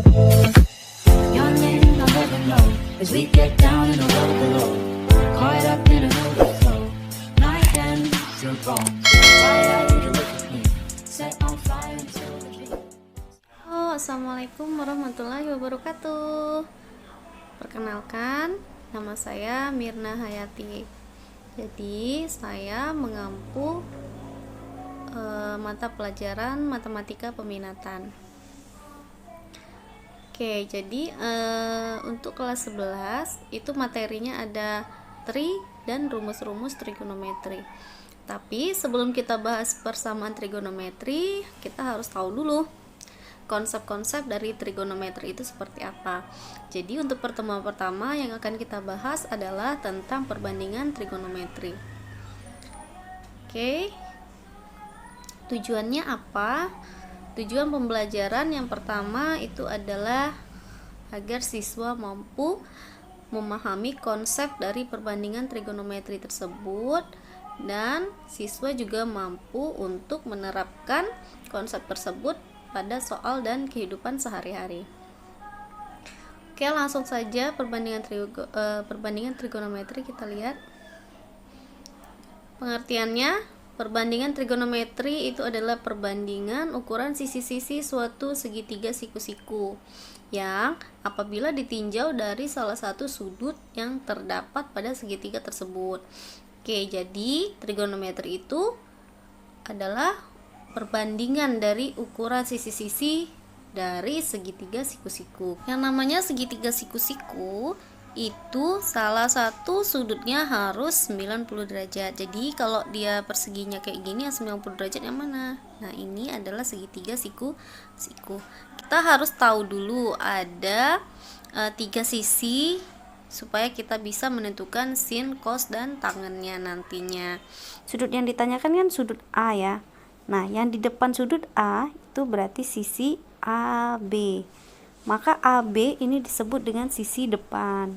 Your name I'll never know as we get down in the road below. Caught up in an overflow. Night ends your bones. Why are you to look at me? Set on fire until the dream. Halo, assalamualaikum warahmatullahi wabarakatuh. Perkenalkan, nama saya Mirna Hayati. Jadi saya mengampu mata pelajaran matematika peminatan. Oke, jadi untuk kelas 11 itu materinya ada tri dan rumus-rumus trigonometri. Tapi sebelum kita bahas persamaan trigonometri, kita harus tahu dulu konsep-konsep dari trigonometri itu seperti apa. Jadi untuk pertemuan pertama yang akan kita bahas adalah tentang perbandingan trigonometri. Oke. Tujuannya apa? Tujuan pembelajaran yang pertama itu adalah agar siswa mampu memahami konsep dari perbandingan trigonometri tersebut, dan siswa juga mampu untuk menerapkan konsep tersebut pada soal dan kehidupan sehari-hari. Oke, langsung saja perbandingan trigonometri kita lihat. Pengertiannya, perbandingan trigonometri itu adalah perbandingan ukuran sisi-sisi suatu segitiga siku-siku yang apabila ditinjau dari salah satu sudut yang terdapat pada segitiga tersebut. Oke, jadi trigonometri itu adalah perbandingan dari ukuran sisi-sisi dari segitiga siku-siku. Yang namanya segitiga siku-siku itu salah satu sudutnya harus 90 derajat. Jadi kalau dia perseginya kayak gini, yang 90 derajat yang mana? Nah, ini adalah segitiga siku-siku. Kita harus tahu dulu ada 3 sisi supaya kita bisa menentukan sin, cos, dan tangennya nantinya. Sudut yang ditanyakan kan sudut A ya. Nah, yang di depan sudut A itu berarti sisi AB. Maka AB ini disebut dengan sisi depan.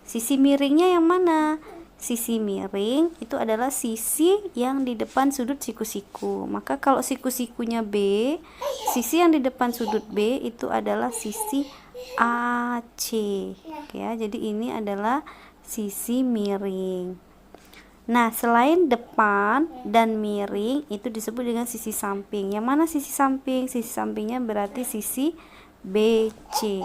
Sisi miringnya yang mana? Sisi miring itu adalah sisi yang di depan sudut siku-siku. Maka kalau siku-sikunya B, sisi yang di depan sudut B itu adalah sisi AC. Oke ya, jadi ini adalah sisi miring. Nah, selain depan dan miring itu disebut dengan sisi samping. Yang mana sisi samping? Sisi sampingnya berarti sisi BC.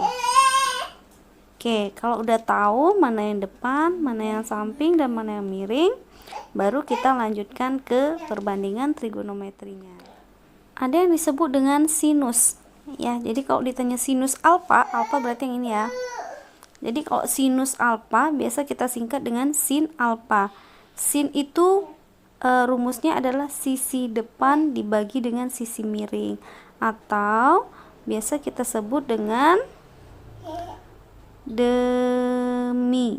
Oke, kalau udah tahu mana yang depan, mana yang samping, dan mana yang miring, baru kita lanjutkan ke perbandingan trigonometrinya. Ada yang disebut dengan sinus. Ya, jadi kalau ditanya sinus alfa, alfa berarti yang ini ya. Jadi kalau sinus alfa biasa kita singkat dengan sin alfa. Sin itu rumusnya adalah sisi depan dibagi dengan sisi miring, atau biasa kita sebut dengan demi.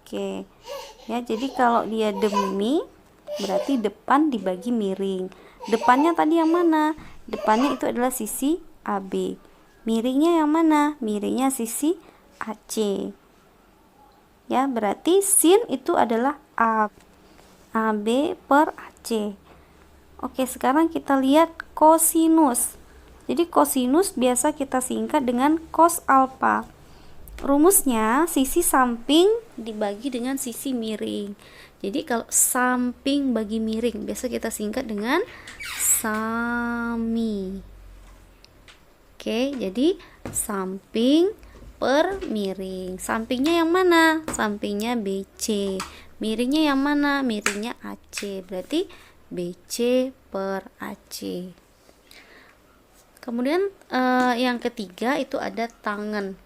Oke ya, jadi kalau dia demi berarti depan dibagi miring. Depannya tadi yang mana? Depannya itu adalah sisi AB. Miringnya yang mana? Miringnya sisi AC. Ya, berarti sin itu adalah AB per AC. Oke, sekarang kita lihat kosinus. Jadi kosinus biasa kita singkat dengan cos alfa. Rumusnya sisi samping dibagi dengan sisi miring. Jadi kalau samping bagi miring biasa kita singkat dengan sami. Oke, jadi samping per miring. Sampingnya yang mana? Sampingnya BC. Miringnya yang mana? Miringnya AC. Berarti BC per AC. Kemudian yang ketiga itu ada tangen.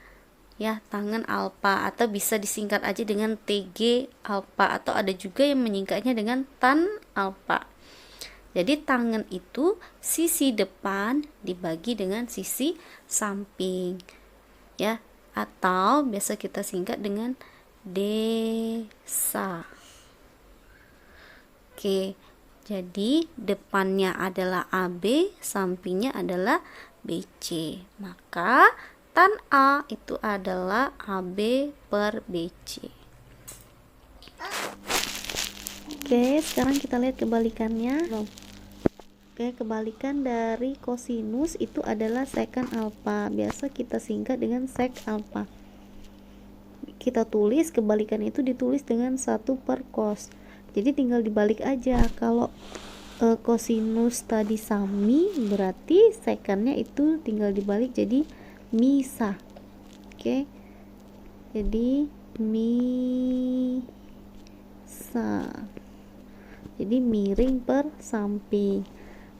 Ya, tangen alfa, atau bisa disingkat aja dengan TG alfa, atau ada juga yang menyingkatnya dengan tan alfa. Jadi tangen itu sisi depan dibagi dengan sisi samping. Ya, atau biasa kita singkat dengan desa. Oke, jadi depannya adalah AB, sampingnya adalah BC. Maka tan A itu adalah AB per BC. Oke, sekarang kita lihat kebalikannya. Oke, kebalikan dari kosinus itu adalah sekan alfa. Biasa kita singkat dengan sek alfa. Kita tulis kebalikan itu ditulis dengan 1 per cos. Jadi tinggal dibalik aja. Kalau kosinus tadi sami, berarti sekannya itu tinggal dibalik jadi misa. Oke. Jadi misa. Jadi miring per samping.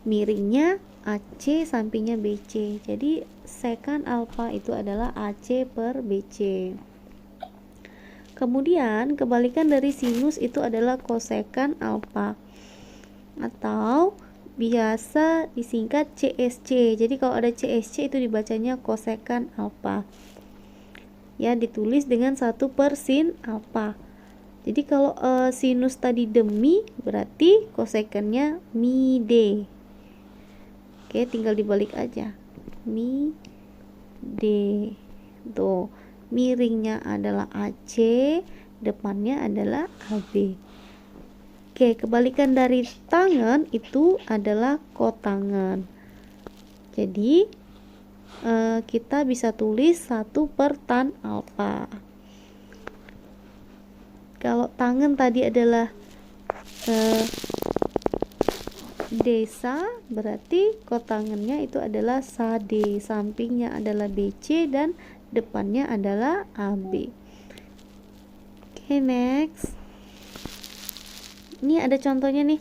Miringnya AC, sampingnya BC. Jadi sekan alfa itu adalah AC per BC. Kemudian kebalikan dari sinus itu adalah kosekan alfa, atau biasa disingkat CSC. Jadi kalau ada CSC itu dibacanya kosekan alfa. Ya, ditulis dengan 1 per sin alfa. Jadi kalau sinus tadi demi, berarti kosekannya mi D. Oke, tinggal dibalik aja. Mi D. Tuh, miringnya adalah AC, depannya adalah AB. Oke, kebalikan dari tangan itu adalah kotangan. Jadi kita bisa tulis 1 per tan alfa. Kalau tangan tadi adalah desa, berarti kotangannya itu adalah sade, sampingnya adalah BC dan depannya adalah AB. Oke, next. Ini ada contohnya nih.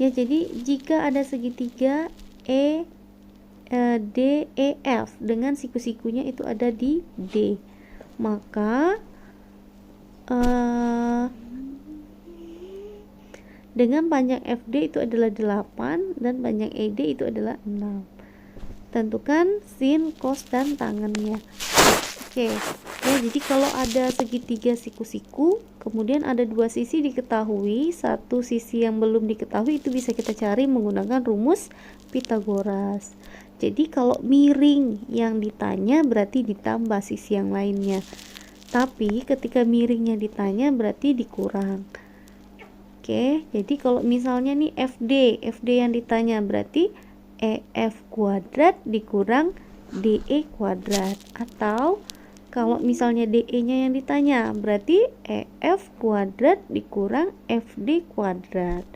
Ya, jadi jika ada segitiga D, E, F dengan siku-sikunya itu ada di D, maka dengan panjang FD itu adalah 8 dan panjang ED itu adalah 6. Tentukan sin, cos, dan tangannya. Oke, ya, jadi kalau ada segitiga siku-siku, kemudian ada 2 sisi diketahui, 1 sisi yang belum diketahui, itu bisa kita cari menggunakan rumus Pythagoras. Jadi kalau miring yang ditanya berarti ditambah sisi yang lainnya, tapi ketika miringnya ditanya berarti dikurang. Oke, jadi kalau misalnya nih FD yang ditanya berarti EF kuadrat dikurang DE kuadrat, atau kalau misalnya DE nya yang ditanya berarti EF kuadrat dikurang FD kuadrat.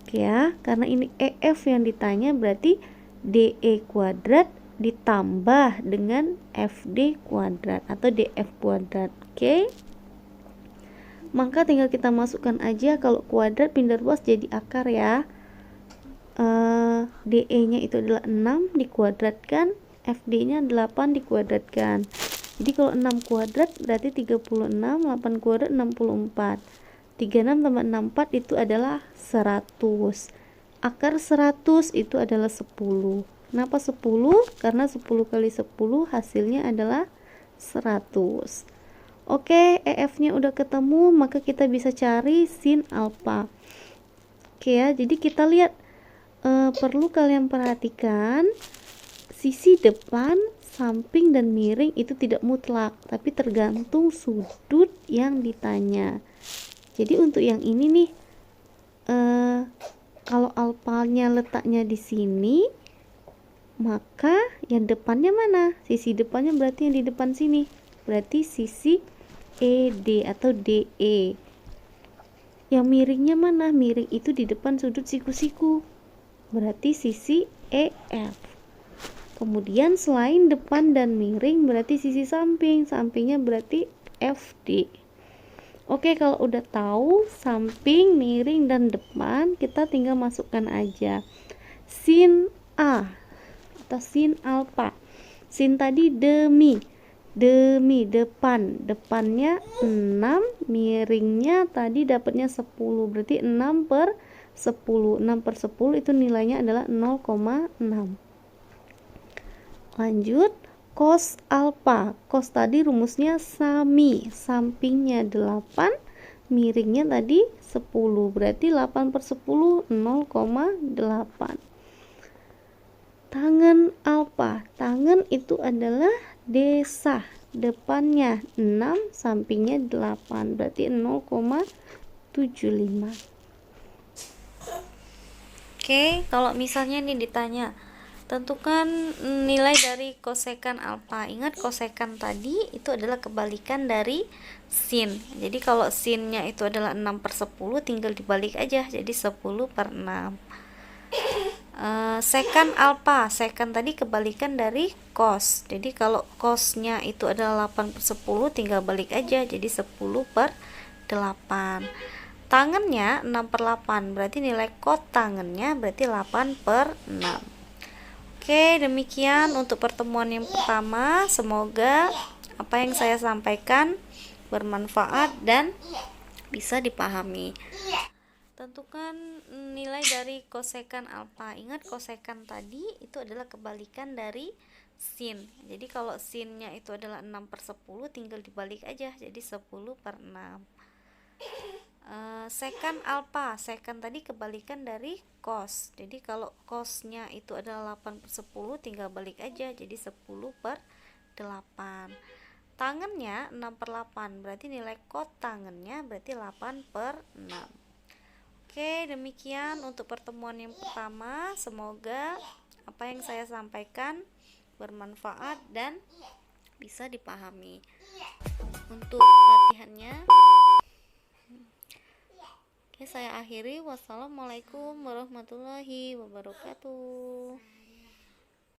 Oke ya, karena ini EF yang ditanya berarti DE kuadrat ditambah dengan FD kuadrat atau DF kuadrat. Oke, maka tinggal kita masukkan aja, kalau kuadrat pindah ruas jadi akar ya. DE nya itu adalah 6 dikuadratkan, FD nya 8 dikuadratkan. Jadi kalau 6 kuadrat berarti 36, 8 kuadrat 64. 36 tambah 64 itu adalah 100. Akar 100 itu adalah 10. Kenapa 10? Karena 10 kali 10 hasilnya adalah 100. Oke, EF nya udah ketemu, maka kita bisa cari sin alfa. Oke ya, jadi kita lihat, perlu kalian perhatikan sisi depan, samping, dan miring itu tidak mutlak, tapi tergantung sudut yang ditanya. Jadi untuk yang ini nih, kalau alfanya letaknya di sini, maka yang depannya mana? Sisi depannya berarti yang di depan sini, berarti sisi ED atau DE. Yang miringnya mana? Miring itu di depan sudut siku-siku, berarti sisi EF. Kemudian selain depan dan miring berarti sisi samping, sampingnya berarti FD. Oke, kalau udah tahu samping, miring, dan depan, kita tinggal masukkan aja sin A atau sin alfa. Sin tadi demi depan, depannya 6, miringnya tadi dapatnya 10, berarti 6 per 10. 6 per 10 itu nilainya adalah 0,6. Lanjut, cos alfa. Cos tadi rumusnya sami, sampingnya 8, miringnya tadi 10, berarti 8 per 10 0,8. Tangen alfa. Tangen itu adalah desa, depannya 6, sampingnya 8, berarti 0,75. Oke, kalau misalnya nih ditanya, tentukan nilai dari kosekan alfa. Ingat kosekan tadi itu adalah kebalikan dari sin. Jadi kalau sinnya itu adalah 6/10, tinggal dibalik aja, jadi 10/6. Sekan alfa, sekan tadi kebalikan dari cos. Jadi kalau cosnya itu adalah 8/10, tinggal balik aja, jadi 10/8. Tangannya 6/8, berarti nilai kot tangannya berarti 8/6. Oke, demikian untuk pertemuan yang pertama. Semoga apa yang saya sampaikan bermanfaat dan bisa dipahami. Tentukan nilai dari kosekan alfa. Ingat kosekan tadi itu adalah kebalikan dari sin. Jadi kalau sinnya itu adalah 6/10, tinggal dibalik aja, jadi 10/6. Sekan alfa, sekan tadi kebalikan dari cos. Jadi kalau cosnya itu adalah 8/10, tinggal balik aja, jadi 10/8. Tangannya 6/8, berarti nilai kot tangannya berarti 8/6. Oke, demikian untuk pertemuan yang pertama. Semoga apa yang saya sampaikan bermanfaat dan bisa dipahami. Untuk latihannya, oke, saya akhiri. Wassalamualaikum warahmatullahi wabarakatuh.